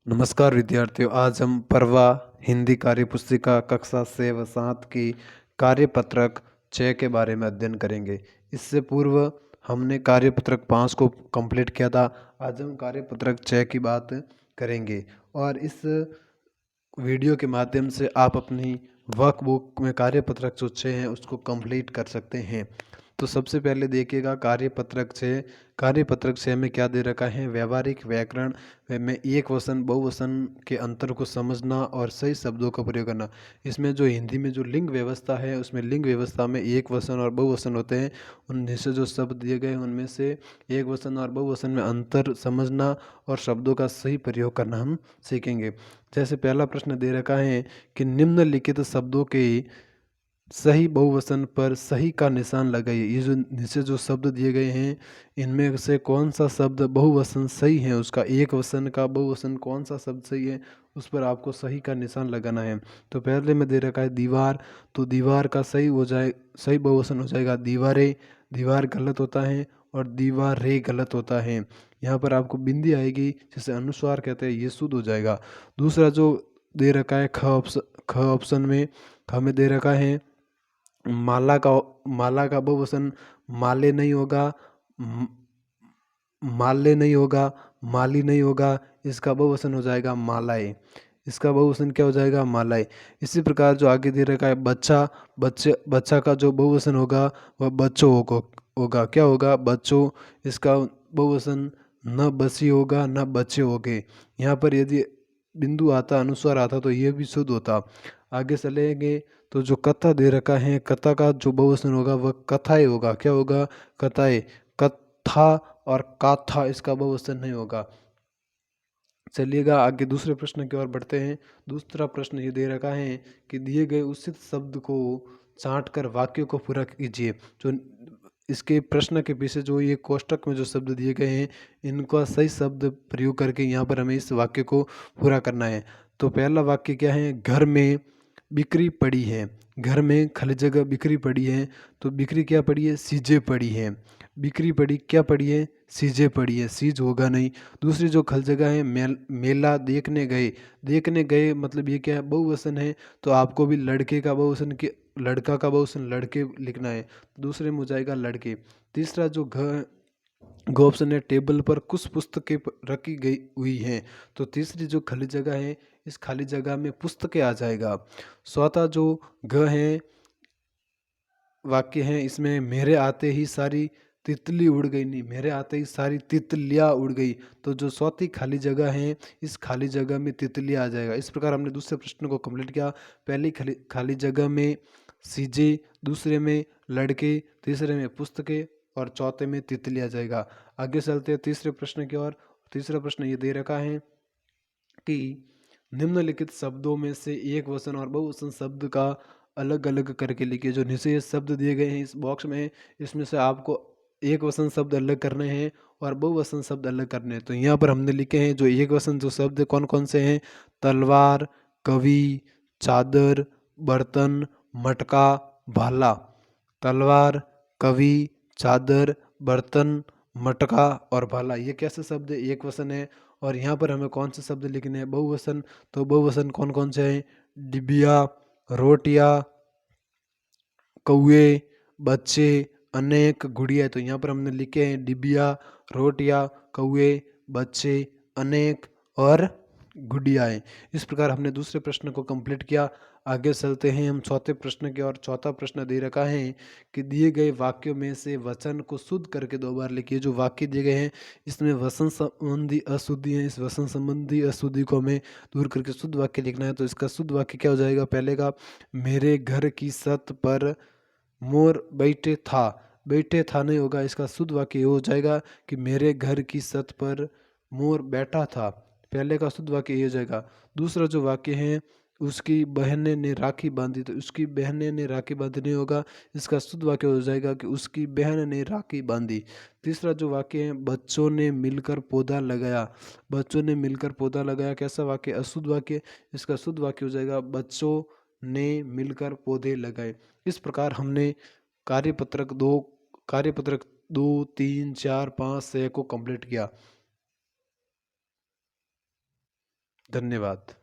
नमस्कार विद्यार्थियों, आज हम पर्वा हिंदी कार्य पुस्तिका कक्षा 6 व 7 की कार्यपत्रक 6 के बारे में अध्ययन करेंगे। इससे पूर्व हमने कार्यपत्रक 5 को कंप्लीट किया था। आज हम कार्यपत्रक 6 की बात करेंगे और इस वीडियो के माध्यम से आप अपनी वर्कबुक में कार्यपत्रक जो 6 हैं उसको कंप्लीट कर सकते हैं। तो सबसे पहले देखिएगा कार्यपत्रक 6। कार्यपत्रक 6 में क्या दे रखा है? व्यवहारिक व्याकरण में एक वचन बहुवचन के अंतर को समझना और सही शब्दों का प्रयोग करना। इसमें जो हिंदी में जो लिंग व्यवस्था है उसमें लिंग व्यवस्था में एक वचन और बहुवचन होते हैं। उनमें से जो शब्द दिए गए हैं उनमें से एक वचन और बहुवचन में अंतर समझना और शब्दों का सही प्रयोग करना हम सीखेंगे। जैसे पहला प्रश्न दे रखा है कि निम्नलिखित शब्दों के सही बहुवचन पर सही का निशान लगाइए। ये जो नीचे जो शब्द दिए गए हैं इनमें से कौन सा शब्द बहुवचन सही है, उसका एक वचन का बहुवचन कौन सा शब्द सही है उस पर आपको सही का निशान लगाना है। तो पहले में दे रखा है दीवार, तो दीवार का सही हो जाए, सही बहुवचन हो जाएगा दीवारें। दीवार गलत होता है और दीवारें गलत होता है। यहाँ पर आपको बिंदी आएगी जिसे अनुस्वार कहते हैं, ये शुद्ध हो जाएगा। दूसरा जो दे रखा है ख ऑप्शन में, ख में दे रखा है माला का बहुवचन माले नहीं होगा, म- माले नहीं होगा, माली नहीं होगा। इसका बहुवचन हो जाएगा मालाएं। इसका बहुवचन क्या हो जाएगा? मालाएं। इसी प्रकार जो आगे दे रखा है बच्चा, बच्चा का जो बहुवचन होगा वह बच्चों होगा। क्या होगा? बच्चों। इसका बहुवचन न बसी होगा न बच्चे होंगे। यहाँ पर यदि बिंदु आता, अनुस्वार आता तो ये भी शुद्ध होता। आगे चलेंगे तो जो कथा दे रखा है, कथा का जो बहुवचन होगा वह कथाएं होगा। क्या होगा? कथाएं। कथा और काथा इसका बहुवचन नहीं होगा। चलिएगा आगे दूसरे प्रश्न की ओर बढ़ते हैं। दूसरा प्रश्न ये दे रखा है कि दिए गए उचित शब्द को छांट कर वाक्य को पूरा कीजिए। जो इसके प्रश्न के पीछे जो ये कोष्टक में जो शब्द दिए गए हैं इनका सही शब्द प्रयोग करके यहाँ पर हमें इस वाक्य को पूरा करना है। तो पहला वाक्य क्या है? घर में बिक्री पड़ी है। घर में खाली जगह बिक्री पड़ी है, तो बिक्री क्या पड़ी है? सीजे पड़ी है। बिक्री पड़ी क्या पड़ी है? सीजे पड़ी है, सीज होगा नहीं। दूसरी जो खल जगह है मेला देखने गए। देखने गए मतलब ये क्या है? बहुवचन है, तो आपको भी लड़के का बहुवचन के लड़का का बहुवचन लड़के लिखना है। दूसरे में हो जाएगा लड़के। तीसरा जो घ ऑप्शन है टेबल पर कुछ पुस्तकें रखी गई हुई हैं, तो तीसरी जो खाली जगह है इस खाली जगह में पुस्तकें आ जाएगा। चौथा जो घ है वाक्य है इसमें मेरे आते ही सारी तितली उड़ गई, नहीं मेरे आते ही सारी तितलियां उड़ गई। तो जो चौथी खाली जगह है इस खाली जगह में तितलियां आ जाएगा। इस प्रकार हमने दूसरे प्रश्न को कंप्लीट किया। पहली खाली खाली जगह में सीजे, दूसरे में लड़के, तीसरे में पुस्तकें और चौथे में तितली आ जाएगा। आगे चलते हैं तीसरे प्रश्न की ओर। तीसरा प्रश्न ये दे रखा है कि निम्नलिखित शब्दों में से एक वचन और बहुवचन शब्द का अलग अलग करके लिखिए। जो नीचे ये शब्द दिए गए हैं इस बॉक्स में, इसमें से आपको एक वचन शब्द अलग करने हैं और बहुवचन शब्द अलग करने हैं। तो यहाँ पर हमने लिखे हैं जो एक वचन जो शब्द कौन कौन से हैं? तलवार, कवि, चादर, बर्तन, मटका, भाला। तलवार, कवि, चादर, बर्तन, मटका और भाला, ये कैसे शब्द है? एक वचन है। और यहाँ पर हमें कौन से शब्द लिखने हैं? बहुवचन। तो बहुवचन कौन कौन से हैं? डिबिया, रोटियां, कौए, बच्चे, अनेक, गुड़िया। तो यहाँ पर हमने लिखे हैं डिबिया, रोटियां, कौए, बच्चे, अनेक और गुड़ियाएं। इस प्रकार हमने दूसरे प्रश्न को कंप्लीट किया। आगे चलते हैं हम चौथे प्रश्न की और चौथा प्रश्न दे रखा है कि दिए गए वाक्यों में से वचन को शुद्ध करके दो बार लिखिए। जो वाक्य दिए गए हैं इसमें वचन संबंधी अशुद्धि है, इस वचन संबंधी अशुद्धि को हमें दूर करके शुद्ध वाक्य लिखना है। तो इसका शुद्ध वाक्य क्या हो जाएगा? पहले का मेरे घर की छत पर मोर बैठे था। बैठे था नहीं होगा, इसका शुद्ध वाक्य ये हो जाएगा कि मेरे घर की छत पर मोर बैठा था। पहले का शुद्ध वाक्य ये हो जाएगा। दूसरा जो वाक्य है उसकी बहने ने राखी बांधी, तो उसकी बहने ने राखी बांधी नहीं होगा, इसका शुद्ध वाक्य हो जाएगा कि उसकी बहन ने राखी बांधी। तीसरा जो वाक्य है बच्चों ने मिलकर पौधा लगाया। बच्चों ने मिलकर पौधा लगाया, कैसा वाक्य? अशुद्ध वाक्य। इसका शुद्ध वाक्य हो जाएगा बच्चों ने मिलकर पौधे लगाए। इस प्रकार हमने कार्यपत्रक 2, 3, 4, 5, 6 को कंप्लीट किया। धन्यवाद।